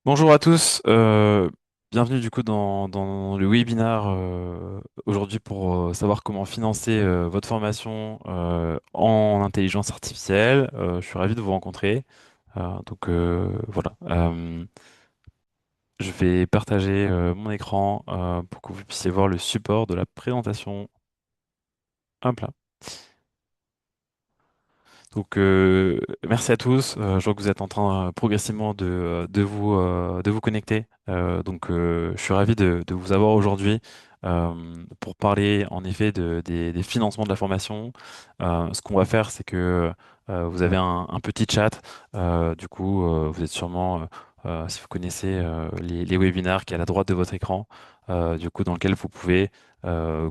Bonjour à tous, bienvenue du coup dans le webinaire aujourd'hui pour savoir comment financer votre formation en intelligence artificielle. Je suis ravi de vous rencontrer. Voilà. Je vais partager mon écran pour que vous puissiez voir le support de la présentation. Hop là. Merci à tous. Je vois que vous êtes en train progressivement de vous connecter. Je suis ravi de vous avoir aujourd'hui pour parler en effet des financements de la formation. Ce qu'on va faire, c'est que vous avez un petit chat. Vous êtes sûrement, si vous connaissez les webinaires qui est à la droite de votre écran, dans lequel vous pouvez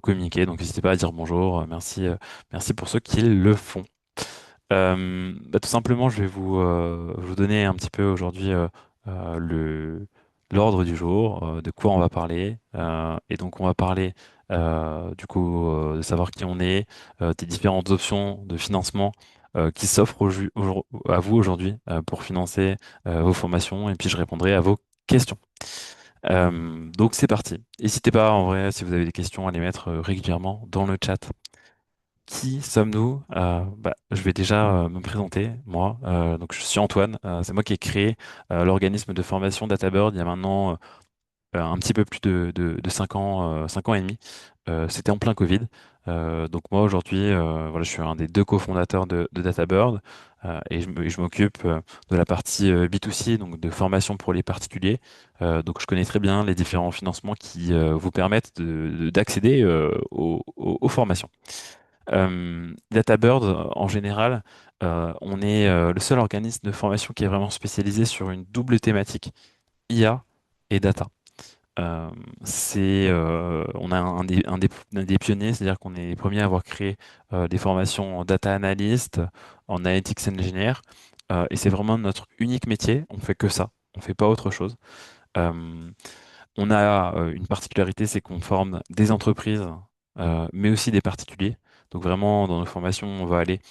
communiquer. Donc n'hésitez pas à dire bonjour. Merci pour ceux qui le font. Tout simplement, je vais vous donner un petit peu aujourd'hui l'ordre du jour, de quoi on va parler. On va parler de savoir qui on est, des différentes options de financement qui s'offrent à vous aujourd'hui pour financer vos formations. Et puis, je répondrai à vos questions. Donc, c'est parti. N'hésitez pas, en vrai, si vous avez des questions, à les mettre régulièrement dans le chat. Qui sommes-nous? Je vais déjà me présenter, moi. Je suis Antoine. C'est moi qui ai créé l'organisme de formation DataBird il y a maintenant un petit peu plus de 5 ans, 5 ans et demi. C'était en plein Covid. Moi, aujourd'hui, je suis un des deux cofondateurs de DataBird je m'occupe de la partie B2C, donc de formation pour les particuliers. Je connais très bien les différents financements qui vous permettent d'accéder aux formations. DataBird, en général, on est le seul organisme de formation qui est vraiment spécialisé sur une double thématique, IA et data. On a un des pionniers, c'est-à-dire qu'on est les premiers à avoir créé des formations en data analyst, en analytics engineer, et c'est vraiment notre unique métier. On fait que ça, on fait pas autre chose. Euh, on a une particularité, c'est qu'on forme des entreprises, mais aussi des particuliers. Donc vraiment, dans nos formations, on va aller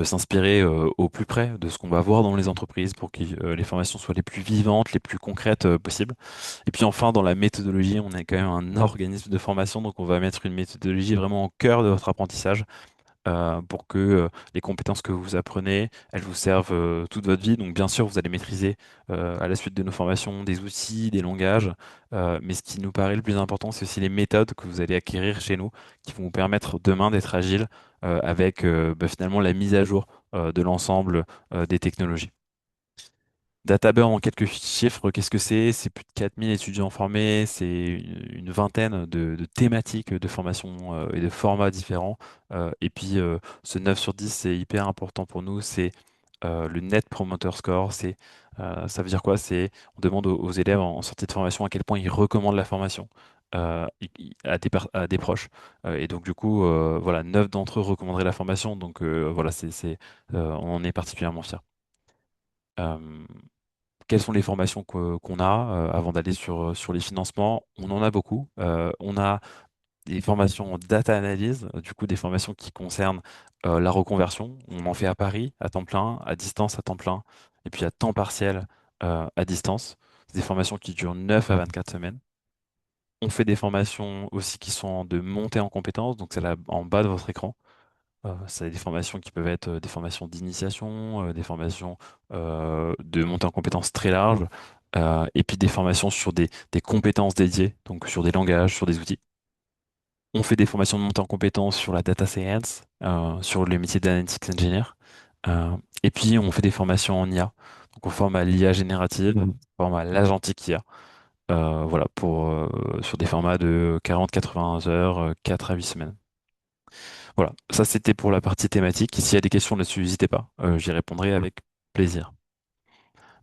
s'inspirer au plus près de ce qu'on va voir dans les entreprises pour que les formations soient les plus vivantes, les plus concrètes possibles. Et puis enfin, dans la méthodologie, on est quand même un organisme de formation, donc on va mettre une méthodologie vraiment au cœur de votre apprentissage pour que les compétences que vous apprenez, elles vous servent toute votre vie. Donc bien sûr, vous allez maîtriser à la suite de nos formations des outils, des langages, mais ce qui nous paraît le plus important, c'est aussi les méthodes que vous allez acquérir chez nous, qui vont vous permettre demain d'être agile avec finalement la mise à jour de l'ensemble des technologies. DataBurn en quelques chiffres, qu'est-ce que c'est? C'est plus de 4000 étudiants formés, c'est une vingtaine de thématiques de formation et de formats différents. Ce 9 sur 10, c'est hyper important pour nous, c'est le Net Promoter Score. Ça veut dire quoi? On demande aux élèves en sortie de formation à quel point ils recommandent la formation à des proches. Voilà, 9 d'entre eux recommanderaient la formation, on en est particulièrement fiers. Euh, Quelles sont les formations qu'on a avant d'aller sur les financements? On en a beaucoup. On a des formations en data analyse, du coup des formations qui concernent la reconversion. On en fait à Paris à temps plein, à distance à temps plein, et puis à temps partiel à distance. C'est des formations qui durent 9 à 24 semaines. On fait des formations aussi qui sont de montée en compétences, donc c'est là en bas de votre écran. C'est des formations qui peuvent être des formations d'initiation, des formations de montée en compétences très larges, et puis des formations sur des compétences dédiées, donc sur des langages, sur des outils. On fait des formations de montée en compétences sur la data science, sur les métiers d'analytics engineer, euh, et puis on fait des formations en IA. Donc on forme à l'IA générative, on forme à l'agentique IA, sur des formats de 40-80 heures, 4 à 8 semaines. Voilà, ça c'était pour la partie thématique. S'il y a des questions là-dessus, n'hésitez pas, j'y répondrai avec plaisir.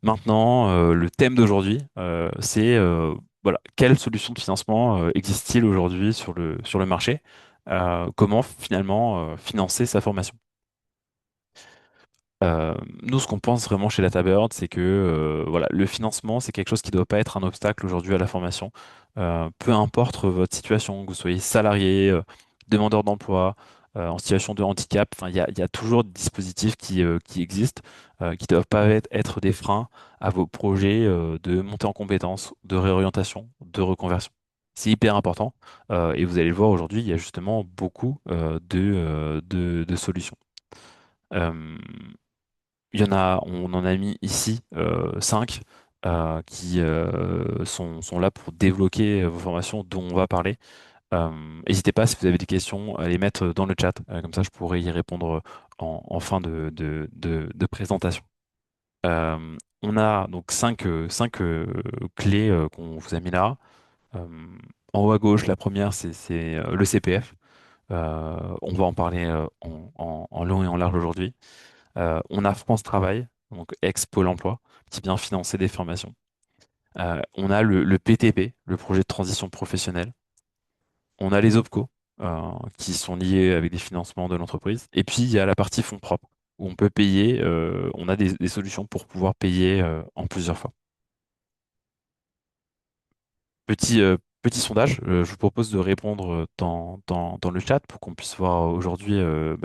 Maintenant, le thème d'aujourd'hui, voilà, quelle solution de financement existe-t-il aujourd'hui sur le marché? Comment finalement financer sa formation? Nous, ce qu'on pense vraiment chez DataBird, c'est que voilà, le financement, c'est quelque chose qui ne doit pas être un obstacle aujourd'hui à la formation. Peu importe votre situation, que vous soyez salarié, demandeur d'emploi, en situation de handicap. Enfin, il y a toujours des dispositifs qui existent, qui ne doivent pas être des freins à vos projets de montée en compétences, de réorientation, de reconversion. C'est hyper important. Et vous allez le voir aujourd'hui, il y a justement beaucoup de solutions. Euh, il y en a, on en a mis ici cinq qui sont là pour débloquer vos formations dont on va parler. N'hésitez pas si vous avez des questions à les mettre dans le chat, comme ça je pourrai y répondre en fin de présentation. On a donc cinq clés qu'on vous a mis là. Euh, En haut à gauche, la première c'est le CPF. On va en parler en long et en large aujourd'hui. On a France Travail, donc ex-Pôle emploi, qui vient financer des formations. On a le PTP, le projet de transition professionnelle. On a les OPCO, qui sont liés avec des financements de l'entreprise. Et puis, il y a la partie fonds propres, où on peut payer, on a des solutions pour pouvoir payer en plusieurs fois. Petit sondage, je vous propose de répondre dans le chat pour qu'on puisse voir aujourd'hui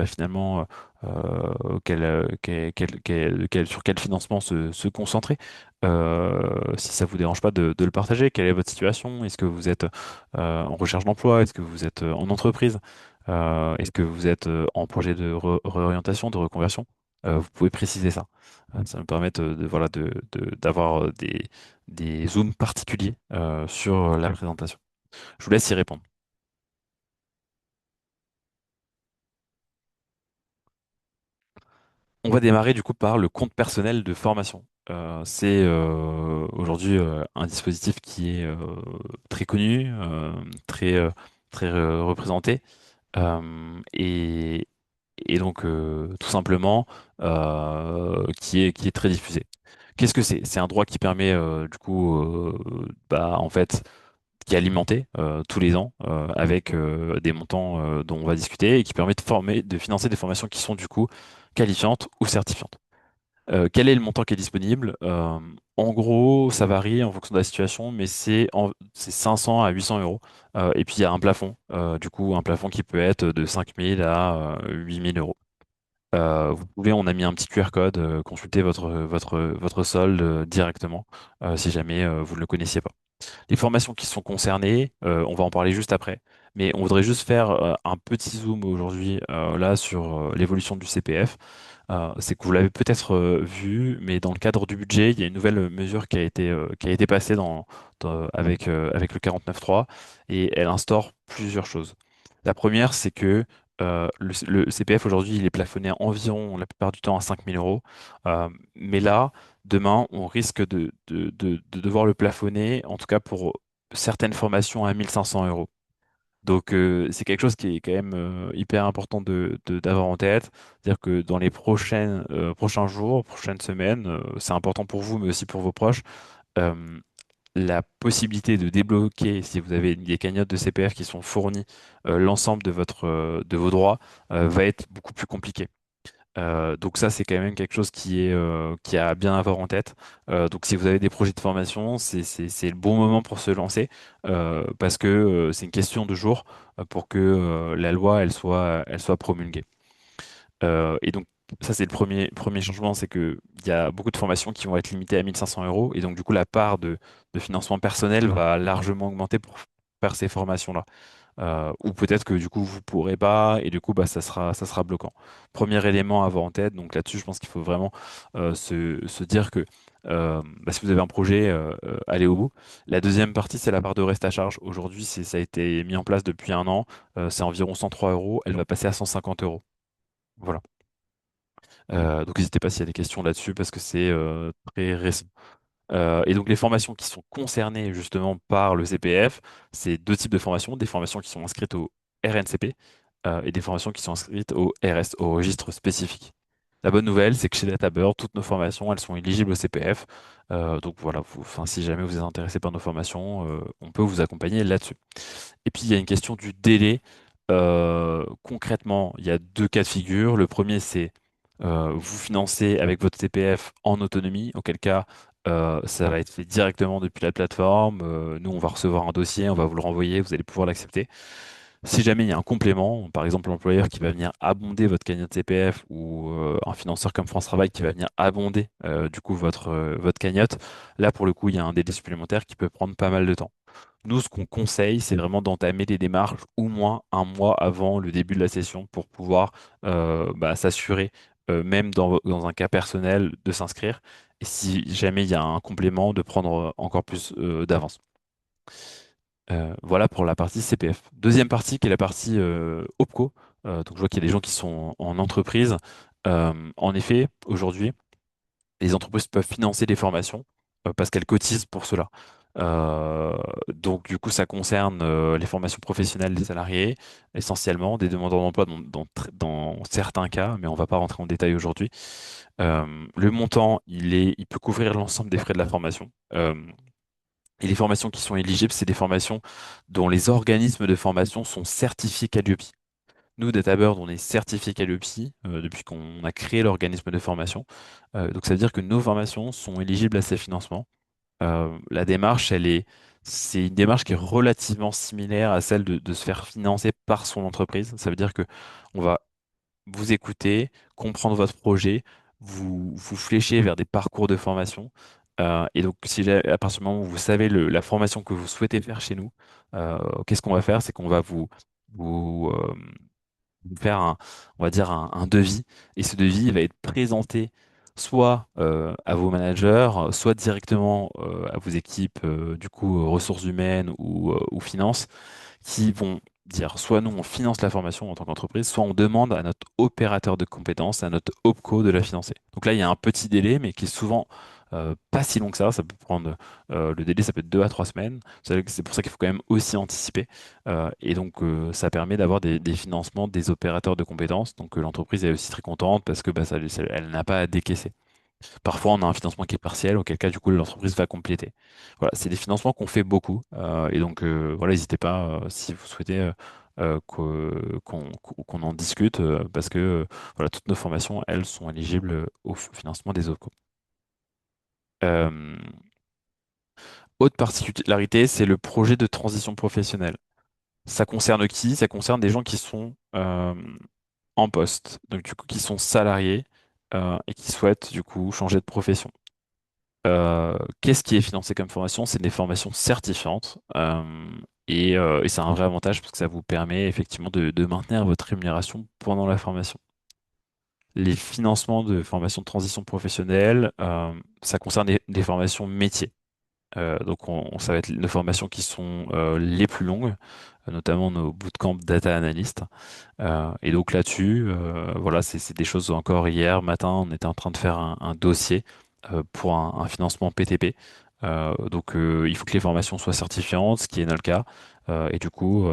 finalement sur quel financement se concentrer. Si ça vous dérange pas de le partager, quelle est votre situation? Est-ce que vous êtes en recherche d'emploi? Est-ce que vous êtes en entreprise? Est-ce que vous êtes en projet de réorientation, de reconversion? Vous pouvez préciser ça. Ça me permet voilà, d'avoir des zooms particuliers sur la présentation. Je vous laisse y répondre. On va démarrer du coup par le compte personnel de formation. C'est aujourd'hui un dispositif qui est très connu, très, très représenté, et, donc tout simplement qui est très diffusé. Qu'est-ce que c'est? C'est un droit qui permet du coup, en fait, qui est alimenté tous les ans avec des montants dont on va discuter et qui permet de financer des formations qui sont du coup qualifiantes ou certifiantes. Quel est le montant qui est disponible? En gros, ça varie en fonction de la situation, mais c'est 500 à 800 euros. Et puis il y a un plafond, du coup un plafond qui peut être de 5000 à 8000 euros. On a mis un petit QR code, consultez votre solde directement si jamais vous ne le connaissiez pas. Les formations qui sont concernées, on va en parler juste après, mais on voudrait juste faire un petit zoom aujourd'hui là sur l'évolution du CPF. C'est que vous l'avez peut-être vu, mais dans le cadre du budget, il y a une nouvelle mesure qui a été passée avec le 49.3 et elle instaure plusieurs choses. La première, c'est que le CPF aujourd'hui, il est plafonné à environ la plupart du temps à 5 000 euros. Mais là, demain, on risque de devoir le plafonner, en tout cas pour certaines formations, à 1 500 euros. Donc, c'est quelque chose qui est quand même hyper important d'avoir en tête. C'est-à-dire que dans les prochains jours, prochaines semaines, c'est important pour vous, mais aussi pour vos proches, euh, la possibilité de débloquer, si vous avez des cagnottes de CPF qui sont fournies, l'ensemble de vos droits, va être beaucoup plus compliqué. Donc ça, c'est quand même quelque chose qui a à bien avoir en tête. Donc si vous avez des projets de formation, c'est le bon moment pour se lancer parce que c'est une question de jours pour que la loi elle soit promulguée. Et donc ça, c'est le premier changement, c'est que il y a beaucoup de formations qui vont être limitées à 1500 euros et donc du coup la part de financement personnel va largement augmenter pour faire ces formations-là. Ou peut-être que du coup vous pourrez pas et du coup ça sera bloquant. Premier élément à avoir en tête, donc là-dessus je pense qu'il faut vraiment se dire que si vous avez un projet, allez au bout. La deuxième partie c'est la part de reste à charge. Aujourd'hui ça a été mis en place depuis un an, c'est environ 103 euros, elle va passer à 150 euros. Voilà. Donc n'hésitez pas s'il y a des questions là-dessus parce que c'est très récent. Et donc les formations qui sont concernées justement par le CPF, c'est deux types de formations, des formations qui sont inscrites au RNCP et des formations qui sont inscrites au RS, au registre spécifique. La bonne nouvelle, c'est que chez DataBird, toutes nos formations, elles sont éligibles au CPF. Donc voilà, enfin, si jamais vous êtes intéressé par nos formations, on peut vous accompagner là-dessus. Et puis il y a une question du délai. Concrètement, il y a deux cas de figure. Le premier, c'est vous financer avec votre CPF en autonomie, auquel cas ça va être fait directement depuis la plateforme. Nous, on va recevoir un dossier, on va vous le renvoyer, vous allez pouvoir l'accepter. Si jamais il y a un complément, par exemple l'employeur qui va venir abonder votre cagnotte CPF ou un financeur comme France Travail qui va venir abonder du coup votre cagnotte, là pour le coup il y a un délai supplémentaire qui peut prendre pas mal de temps. Nous, ce qu'on conseille, c'est vraiment d'entamer les démarches au moins un mois avant le début de la session pour pouvoir s'assurer, même dans un cas personnel, de s'inscrire. Et si jamais il y a un complément, de prendre encore plus d'avance. Voilà pour la partie CPF. Deuxième partie qui est la partie OPCO. Donc je vois qu'il y a des gens qui sont en entreprise. En effet, aujourd'hui, les entreprises peuvent financer des formations parce qu'elles cotisent pour cela. Donc du coup, ça concerne les formations professionnelles des salariés, essentiellement des demandeurs d'emploi dans certains cas, mais on ne va pas rentrer en détail aujourd'hui. Le montant, il peut couvrir l'ensemble des frais de la formation. Et les formations qui sont éligibles, c'est des formations dont les organismes de formation sont certifiés Calliope. Nous, DataBird, on est certifié Calliope depuis qu'on a créé l'organisme de formation. Donc ça veut dire que nos formations sont éligibles à ces financements. La démarche, c'est une démarche qui est relativement similaire à celle de se faire financer par son entreprise. Ça veut dire que on va vous écouter, comprendre votre projet, vous flécher vers des parcours de formation. Et donc, si à partir du moment où vous savez la formation que vous souhaitez faire chez nous, qu'est-ce qu'on va faire? C'est qu'on va vous, euh, vous faire on va dire un devis. Et ce devis il va être présenté soit à vos managers, soit directement à vos équipes, du coup, ressources humaines ou finances qui vont dire soit nous on finance la formation en tant qu'entreprise, soit on demande à notre opérateur de compétences, à notre OPCO de la financer. Donc là, il y a un petit délai, mais qui est souvent pas si long que ça. Ça peut prendre le délai, ça peut être 2 à 3 semaines. C'est pour ça qu'il faut quand même aussi anticiper. Et donc ça permet d'avoir des financements des opérateurs de compétences. Donc l'entreprise est aussi très contente parce que elle n'a pas à décaisser. Parfois, on a un financement qui est partiel, auquel cas, du coup, l'entreprise va compléter. Voilà, c'est des financements qu'on fait beaucoup. Et donc, voilà, n'hésitez pas, si vous souhaitez qu'on en discute, parce que voilà, toutes nos formations, elles, sont éligibles au financement des OPCO. Euh, Autre particularité, c'est le projet de transition professionnelle. Ça concerne qui? Ça concerne des gens qui sont en poste, donc du coup, qui sont salariés et qui souhaitent, du coup, changer de profession. Qu'est-ce qui est financé comme formation? C'est des formations certifiantes. Et c'est un vrai avantage parce que ça vous permet effectivement de maintenir votre rémunération pendant la formation. Les financements de formation de transition professionnelle, ça concerne des formations métiers. Donc ça va être nos formations qui sont les plus longues, notamment nos bootcamps data analyst. Et donc là-dessus, voilà, c'est des choses encore hier matin, on était en train de faire un dossier pour un financement PTP. Donc il faut que les formations soient certifiantes, ce qui est notre cas. Et du coup,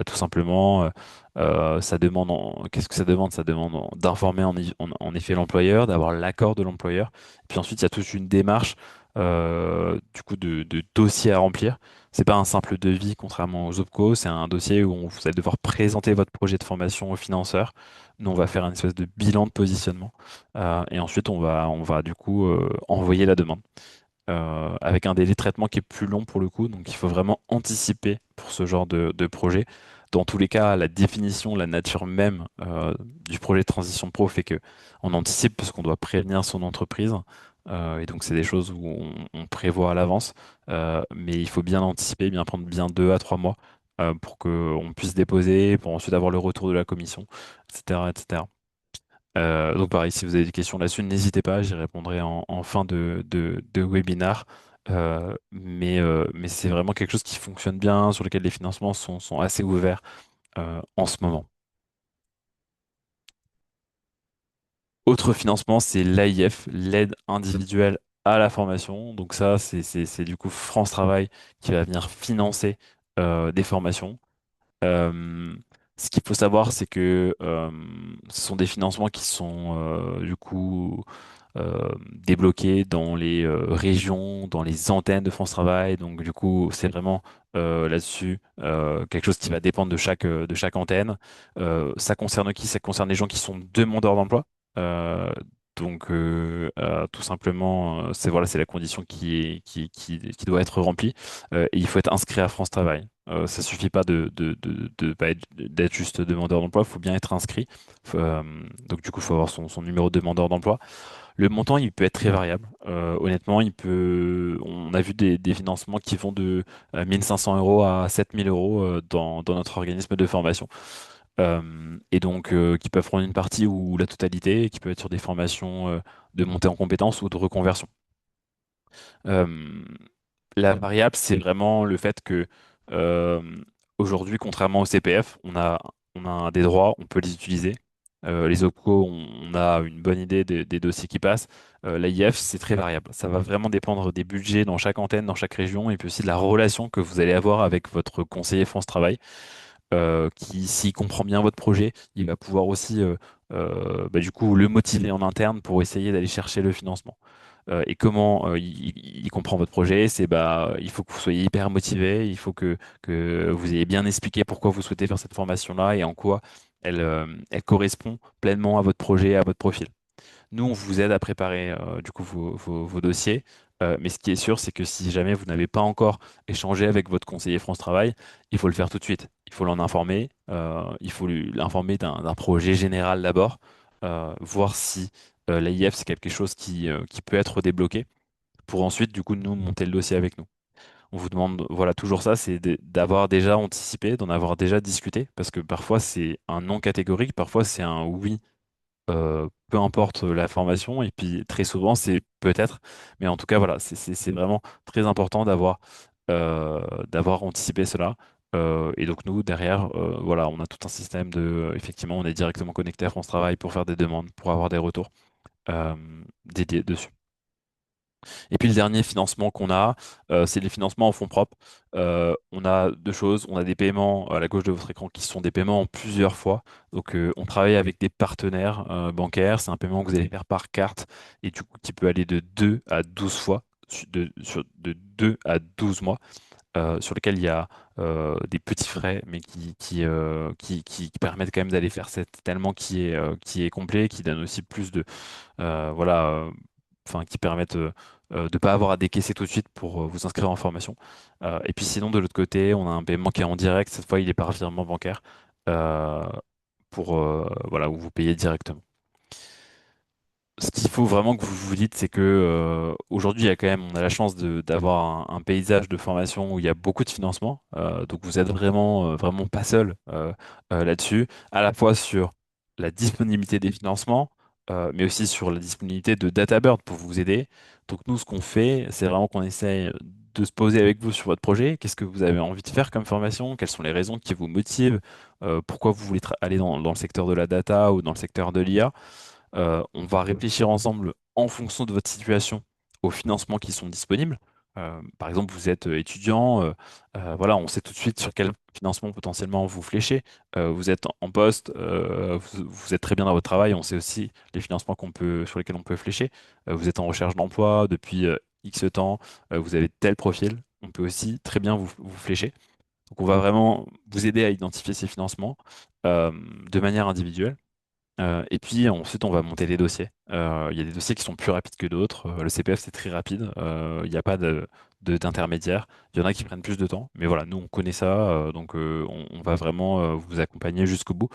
tout simplement, ça demande, qu'est-ce que ça demande? Ça demande d'informer en effet l'employeur, d'avoir l'accord de l'employeur. Puis ensuite, il y a toute une démarche du coup de dossier à remplir. C'est pas un simple devis, contrairement aux OPCO, c'est un dossier où vous allez devoir présenter votre projet de formation au financeur. Nous, on va faire une espèce de bilan de positionnement. Et ensuite, on va du coup envoyer la demande. Avec un délai de traitement qui est plus long pour le coup. Donc, il faut vraiment anticiper pour ce genre de projet. Dans tous les cas, la définition, la nature même du projet de transition pro fait que on anticipe parce qu'on doit prévenir son entreprise. Et donc, c'est des choses où on prévoit à l'avance. Mais il faut bien anticiper, bien prendre bien 2 à 3 mois pour qu'on puisse déposer, pour ensuite avoir le retour de la commission, etc., etc. Donc pareil, si vous avez des questions là-dessus, n'hésitez pas, j'y répondrai en fin de webinar. Mais c'est vraiment quelque chose qui fonctionne bien, sur lequel les financements sont assez ouverts en ce moment. Autre financement, c'est l'AIF, l'aide individuelle à la formation. Donc ça, c'est du coup France Travail qui va venir financer des formations. Euh, Ce qu'il faut savoir, c'est que ce sont des financements qui sont du coup débloqués dans les régions, dans les antennes de France Travail. Donc du coup, c'est vraiment là-dessus quelque chose qui va dépendre de chaque antenne. Ça concerne qui? Ça concerne les gens qui sont demandeurs d'emploi. Tout simplement, c'est voilà, c'est la condition qui doit être remplie. Et il faut être inscrit à France Travail. Ça suffit pas de pas d'être juste demandeur d'emploi, il faut bien être inscrit. Donc du coup, il faut avoir son numéro de demandeur d'emploi. Le montant, il peut être très variable. Honnêtement, on a vu des financements qui vont de 1500 euros à 7000 euros dans notre organisme de formation. Qui peuvent prendre une partie ou la totalité, qui peut être sur des formations de montée en compétences ou de reconversion. Euh, la variable, c'est vraiment le fait que euh, aujourd'hui, contrairement au CPF, on a des droits, on peut les utiliser. Les OPCO, on a une bonne idée des dossiers qui passent. L'AIF, c'est très variable. Ça va vraiment dépendre des budgets dans chaque antenne, dans chaque région, et puis aussi de la relation que vous allez avoir avec votre conseiller France Travail qui, s'il comprend bien votre projet, il va pouvoir aussi du coup le motiver en interne pour essayer d'aller chercher le financement. Et comment il comprend votre projet, c'est il faut que vous soyez hyper motivé, il faut que vous ayez bien expliqué pourquoi vous souhaitez faire cette formation-là et en quoi elle correspond pleinement à votre projet, à votre profil. Nous, on vous aide à préparer du coup vos dossiers. Mais ce qui est sûr, c'est que si jamais vous n'avez pas encore échangé avec votre conseiller France Travail, il faut le faire tout de suite. Il faut l'en informer. Il faut l'informer d'un projet général d'abord, voir si l'AIF c'est quelque chose qui peut être débloqué, pour ensuite du coup nous monter le dossier avec nous. On vous demande, voilà, toujours ça, c'est d'avoir déjà anticipé, d'en avoir déjà discuté, parce que parfois c'est un non catégorique, parfois c'est un oui peu importe la formation, et puis très souvent, c'est peut-être, mais en tout cas, voilà, c'est vraiment très important d'avoir anticipé cela. Et donc, nous, derrière, voilà, on a tout un système effectivement, on est directement connecté à France Travail pour faire des demandes, pour avoir des retours euh, dédiés dessus. Et puis le dernier financement qu'on a, c'est les financements en fonds propres. On a deux choses. On a des paiements à la gauche de votre écran qui sont des paiements en plusieurs fois. On travaille avec des partenaires bancaires. C'est un paiement que vous allez faire par carte et du coup qui peut aller de 2 à 12 fois, de 2 à 12 mois, sur lesquels il y a des petits frais, mais qui permettent quand même d'aller faire cet étalement qui est complet, qui donne aussi plus de, voilà, qui permettent de ne pas avoir à décaisser tout de suite pour vous inscrire en formation. Et puis sinon, de l'autre côté, on a un paiement qui est en direct. Cette fois, il est par virement bancaire euh, voilà, où vous payez directement. Ce qu'il faut vraiment que vous vous dites, c'est que aujourd'hui, il y a quand même, on a la chance d'avoir un paysage de formation où il y a beaucoup de financement. Donc vous êtes vraiment pas seul là-dessus, à la fois sur la disponibilité des financements, mais aussi sur la disponibilité de DataBird pour vous aider. Donc nous, ce qu'on fait, c'est vraiment qu'on essaye de se poser avec vous sur votre projet. Qu'est-ce que vous avez envie de faire comme formation? Quelles sont les raisons qui vous motivent? Pourquoi vous voulez aller dans le secteur de la data ou dans le secteur de l'IA? On va réfléchir ensemble en fonction de votre situation aux financements qui sont disponibles. Par exemple, vous êtes étudiant, voilà, on sait tout de suite sur quel financement potentiellement vous fléchez. Vous êtes en poste, vous êtes très bien dans votre travail, on sait aussi les financements sur lesquels on peut flécher. Vous êtes en recherche d'emploi depuis X temps, vous avez tel profil, on peut aussi très bien vous flécher. Donc, on va vraiment vous aider à identifier ces financements de manière individuelle. Et puis ensuite, on va monter les dossiers. Il y a des dossiers qui sont plus rapides que d'autres. Le CPF, c'est très rapide. Il n'y a pas d'intermédiaire. Il y en a qui prennent plus de temps. Mais voilà, nous, on connaît ça. On va vraiment vous accompagner jusqu'au bout,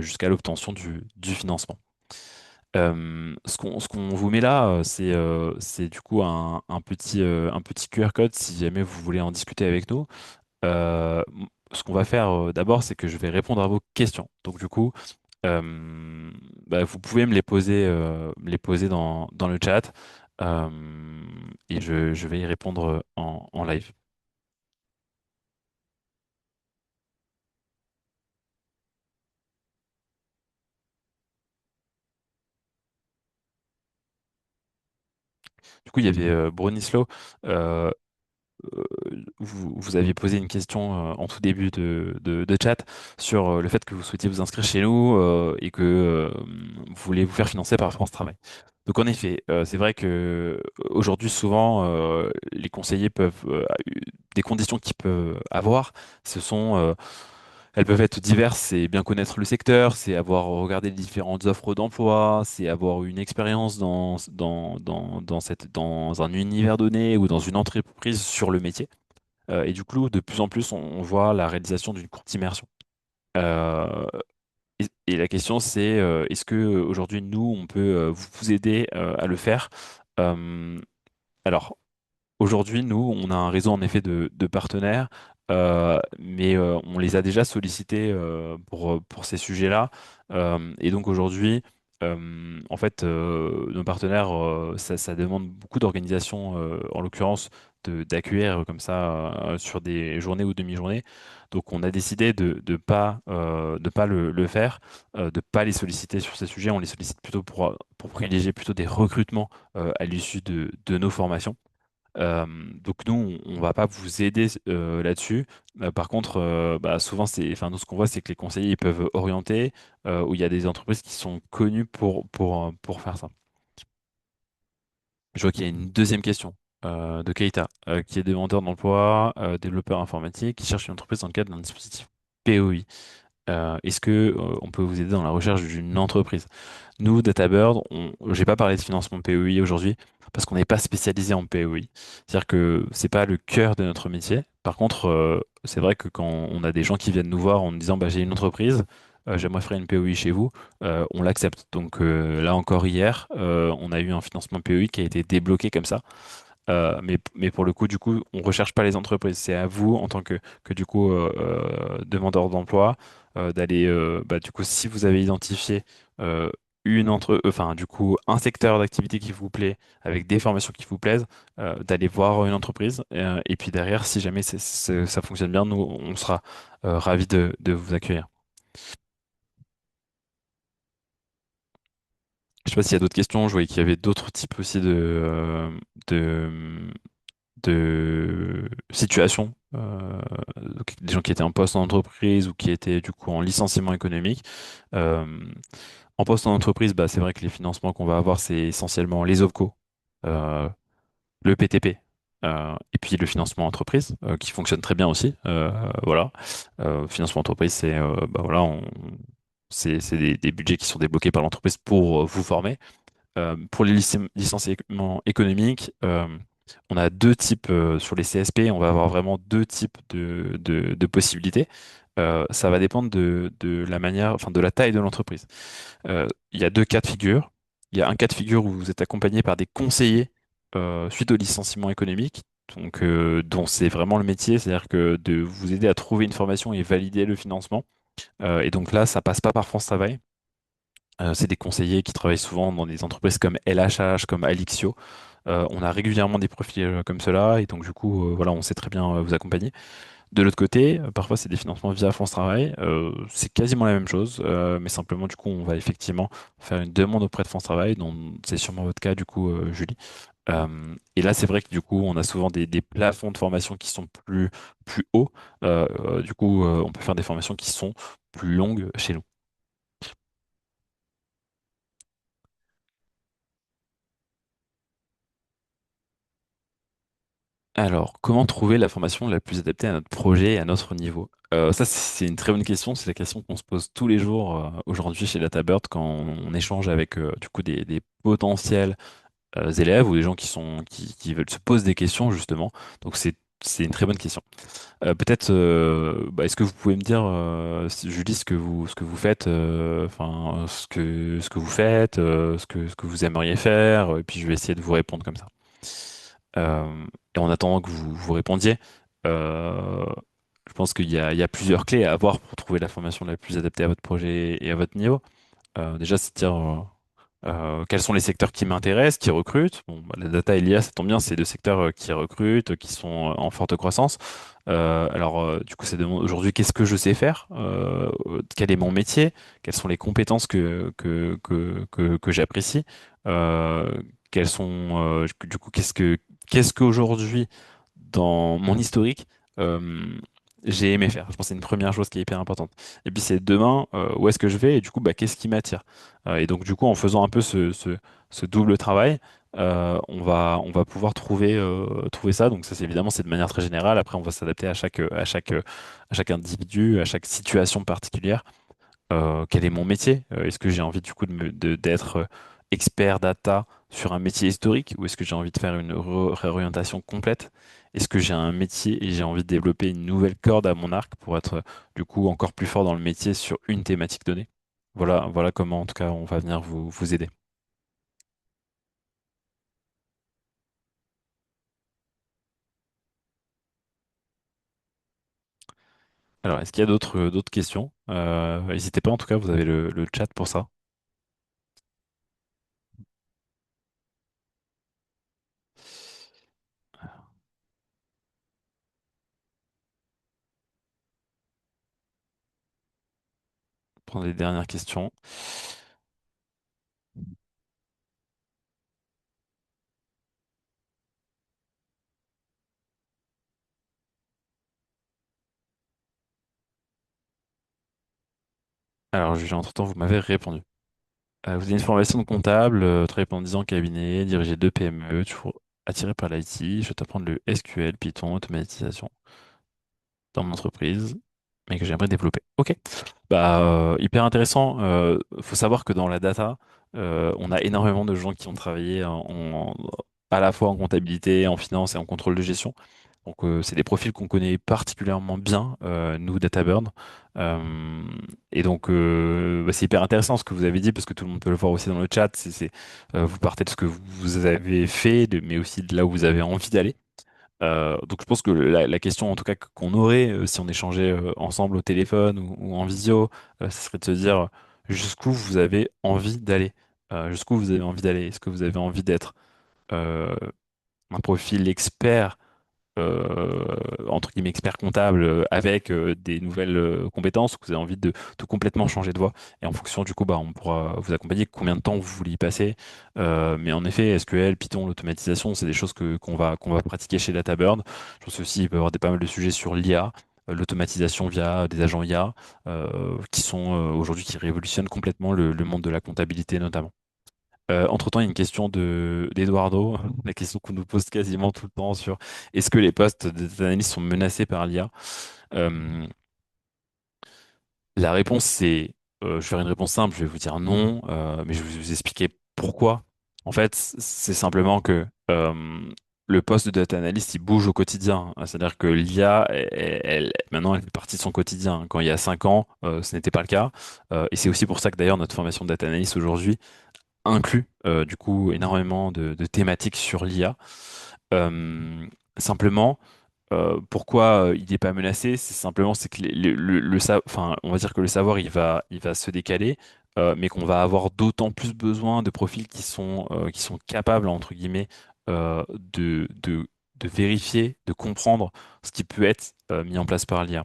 jusqu'à l'obtention du financement. Ce qu'on vous met là, c'est du coup un petit QR code si jamais vous voulez en discuter avec nous. Ce qu'on va faire d'abord, c'est que je vais répondre à vos questions. Donc du coup, euh, vous pouvez me les poser dans le chat euh, et je vais y répondre en live. Du coup, il y avait Bronislo. euh, vous aviez posé une question en tout début de chat sur le fait que vous souhaitiez vous inscrire chez nous et que vous voulez vous faire financer par France Travail. Donc en effet, c'est vrai que aujourd'hui souvent les conseillers peuvent des conditions qu'ils peuvent avoir, ce sont Elles peuvent être diverses, c'est bien connaître le secteur, c'est avoir regardé les différentes offres d'emploi, c'est avoir une expérience dans un univers donné ou dans une entreprise sur le métier. Et du coup, de plus en plus, on voit la réalisation d'une courte immersion. Euh, et la question, c'est est-ce que aujourd'hui, nous, on peut vous aider à le faire? Euh, alors, Aujourd'hui, nous, on a un réseau en effet de partenaires, mais on les a déjà sollicités pour ces sujets-là. Et donc aujourd'hui, en fait, nos partenaires, ça demande beaucoup d'organisation, en l'occurrence d'accueillir comme ça sur des journées ou demi-journées. Donc on a décidé de pas le faire, de pas les solliciter sur ces sujets. On les sollicite plutôt pour privilégier plutôt des recrutements à l'issue de nos formations. Donc nous, on va pas vous aider là-dessus. Par contre, bah, souvent, enfin, nous, ce qu'on voit, c'est que les conseillers ils peuvent orienter, où il y a des entreprises qui sont connues pour faire ça. Je vois qu'il y a une deuxième question de Keita, qui est demandeur d'emploi, développeur informatique, qui cherche une entreprise dans le cadre d'un dispositif POI. Est-ce que on peut vous aider dans la recherche d'une entreprise? Nous, DataBird, j'ai pas parlé de financement POI aujourd'hui parce qu'on n'est pas spécialisé en POI. C'est-à-dire que c'est pas le cœur de notre métier. Par contre, c'est vrai que quand on a des gens qui viennent nous voir en nous disant bah, j'ai une entreprise, j'aimerais faire une POI chez vous, on l'accepte. Donc là encore hier, on a eu un financement POI qui a été débloqué comme ça. Mais pour le coup, du coup, on recherche pas les entreprises. C'est à vous, en tant que du coup, demandeur d'emploi, d'aller, bah, du coup, si vous avez identifié enfin, du coup, un secteur d'activité qui vous plaît, avec des formations qui vous plaisent, d'aller voir une entreprise. Et puis derrière, si jamais ça fonctionne bien, nous, on sera ravis de vous accueillir. Je sais pas s'il y a d'autres questions. Je voyais qu'il y avait d'autres types aussi de, de situations, donc des gens qui étaient en poste en entreprise ou qui étaient du coup en licenciement économique. Euh, En poste en entreprise, bah, c'est vrai que les financements qu'on va avoir, c'est essentiellement les OPCO, euh, le PTP, et puis le financement entreprise, qui fonctionne très bien aussi. Voilà. Financement entreprise, bah, voilà, c'est des budgets qui sont débloqués par l'entreprise pour vous former. Pour les licenciements économiques, on a deux types sur les CSP, on va avoir vraiment deux types de possibilités. Ça va dépendre de la manière, enfin de la taille de l'entreprise. Il y a deux cas de figure. Il y a un cas de figure où vous êtes accompagné par des conseillers suite au licenciement économique, donc dont c'est vraiment le métier, c'est-à-dire que de vous aider à trouver une formation et valider le financement. Et donc là, ça passe pas par France Travail. C'est des conseillers qui travaillent souvent dans des entreprises comme LHH, comme Alixio. On a régulièrement des profils comme cela et donc du coup, voilà, on sait très bien vous accompagner. De l'autre côté, parfois c'est des financements via France Travail. C'est quasiment la même chose, mais simplement du coup, on va effectivement faire une demande auprès de France Travail, dont c'est sûrement votre cas du coup, Julie. Et là, c'est vrai que du coup, on a souvent des plafonds de formation qui sont plus hauts. Du coup, on peut faire des formations qui sont plus longues chez nous. Alors, comment trouver la formation la plus adaptée à notre projet et à notre niveau? Ça, c'est une très bonne question. C'est la question qu'on se pose tous les jours aujourd'hui chez DataBird quand on échange avec du coup des potentiels élèves ou des gens qui veulent se poser des questions justement. Donc c'est une très bonne question. Peut-être, bah, est-ce que vous pouvez me dire, Julie, ce que vous faites, enfin ce que vous faites, ce que vous aimeriez faire, et puis je vais essayer de vous répondre comme ça. Et en attendant que vous répondiez, euh, je pense il y a plusieurs clés à avoir pour trouver la formation la plus adaptée à votre projet et à votre niveau. Déjà, c'est de dire quels sont les secteurs qui m'intéressent, qui recrutent. Bon, bah, la data et l'IA, ça tombe bien, c'est deux secteurs qui recrutent, qui sont en forte croissance. Du coup, c'est aujourd'hui, qu'est-ce que je sais faire? Quel est mon métier? Quelles sont les compétences que j'apprécie? Euh, Quelles sont, du coup, qu'est-ce qu'aujourd'hui, dans mon historique, euh, j'ai aimé faire? Je pense que c'est une première chose qui est hyper importante. Et puis, c'est demain, où est-ce que je vais? Et du coup, bah, qu'est-ce qui m'attire? Et donc, du coup, en faisant un peu ce double travail, on va pouvoir trouver ça. Donc ça, c'est évidemment, c'est de manière très générale. Après, on va s'adapter à chaque individu, à chaque situation particulière. Quel est mon métier? Est-ce que j'ai envie du coup d'être expert data sur un métier historique ou est-ce que j'ai envie de faire une réorientation complète? Est-ce que j'ai un métier et j'ai envie de développer une nouvelle corde à mon arc pour être du coup encore plus fort dans le métier sur une thématique donnée? Voilà comment en tout cas on va venir vous aider. Alors, est-ce qu'il y a d'autres questions? N'hésitez pas, en tout cas, vous avez le chat pour ça. Prendre les dernières questions. Alors, Julien, entre-temps, vous m'avez répondu. Vous avez une formation de comptable, travaillé pendant 10 ans en cabinet, dirigé deux PME, toujours attiré par l'IT. Je vais t'apprendre le SQL, Python, automatisation dans mon entreprise, mais que j'aimerais développer. Ok. Bah, hyper intéressant. Faut savoir que dans la data, on a énormément de gens qui ont travaillé à la fois en comptabilité, en finance et en contrôle de gestion. Donc, c'est des profils qu'on connaît particulièrement bien, nous, DataBurn. Euh, et donc, bah, c'est hyper intéressant ce que vous avez dit, parce que tout le monde peut le voir aussi dans le chat. Vous partez de ce que vous avez fait, mais aussi de là où vous avez envie d'aller. Donc je pense que la question en tout cas qu'on aurait si on échangeait ensemble au téléphone ou en visio, ce serait de se dire jusqu'où vous avez envie d'aller. Jusqu'où vous avez envie d'aller. Est-ce que vous avez envie d'être euh, un profil expert euh, entre guillemets expert comptable avec des nouvelles compétences, que vous avez envie de complètement changer de voie. Et en fonction du coup, bah, on pourra vous accompagner, combien de temps vous voulez y passer. Mais en effet, SQL, Python, l'automatisation, c'est des choses qu'on va pratiquer chez DataBird. Je pense aussi il peut y avoir pas mal de sujets sur l'IA. L'automatisation via des agents IA qui sont aujourd'hui qui révolutionnent complètement le monde de la comptabilité notamment. Entre-temps, il y a une question de d'Eduardo, la question qu'on nous pose quasiment tout le temps sur est-ce que les postes des analystes sont menacés par l'IA? Euh, la réponse, c'est, je vais faire une réponse simple, je vais vous dire non, mais je vais vous expliquer pourquoi. En fait, c'est simplement que le poste de data analyst, il bouge au quotidien. C'est-à-dire que l'IA, maintenant, elle fait partie de son quotidien. Quand il y a 5 ans, ce n'était pas le cas. Et c'est aussi pour ça que d'ailleurs, notre formation de data analyst aujourd'hui, inclut du coup énormément de thématiques sur l'IA. Euh, simplement, pourquoi il n'est pas menacé? C'est simplement c'est que enfin, on va dire que le savoir il va se décaler, mais qu'on va avoir d'autant plus besoin de profils qui sont capables entre guillemets de vérifier, de comprendre ce qui peut être mis en place par l'IA.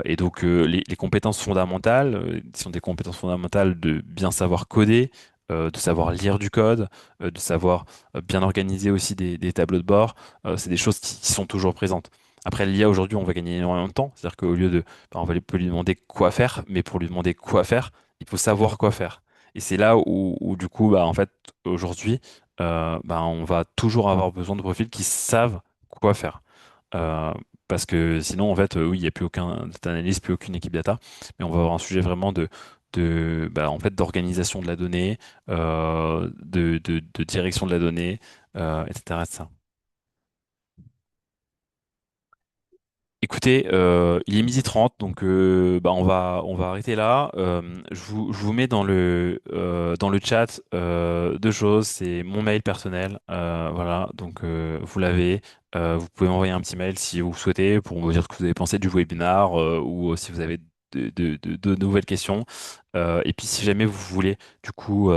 Et donc, les compétences fondamentales sont des compétences fondamentales de bien savoir coder, de savoir lire du code, de savoir bien organiser aussi des tableaux de bord. C'est des choses qui sont toujours présentes. Après, l'IA aujourd'hui, on va gagner énormément de temps. C'est-à-dire qu'au lieu de, bah, on va peut lui demander quoi faire, mais pour lui demander quoi faire, il faut savoir quoi faire. Et c'est là où, du coup, bah, en fait, aujourd'hui, bah, on va toujours avoir besoin de profils qui savent quoi faire. Euh, Parce que sinon, en fait, oui, il n'y a plus aucun data analyst, plus aucune équipe data, mais on va avoir un sujet vraiment en fait, d'organisation de la donnée, de direction de la donnée, etc., etc. Écoutez, il est 12h30, donc bah, on va arrêter là. Je vous mets dans le chat deux choses. C'est mon mail personnel, voilà, donc vous l'avez. Vous pouvez m'envoyer un petit mail si vous souhaitez pour me dire ce que vous avez pensé du webinar ou si vous avez de nouvelles questions. Et puis si jamais vous voulez du coup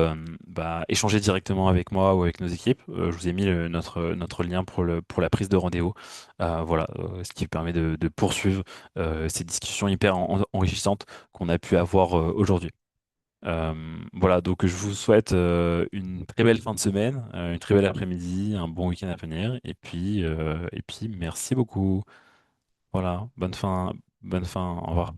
bah, échanger directement avec moi ou avec nos équipes, je vous ai mis notre lien pour la prise de rendez-vous. Voilà, ce qui permet de poursuivre ces discussions hyper enrichissantes qu'on a pu avoir aujourd'hui. Voilà, donc je vous souhaite une très belle fin de semaine, une très belle après-midi, un bon week-end à venir, et puis merci beaucoup. Voilà, bonne fin, au revoir.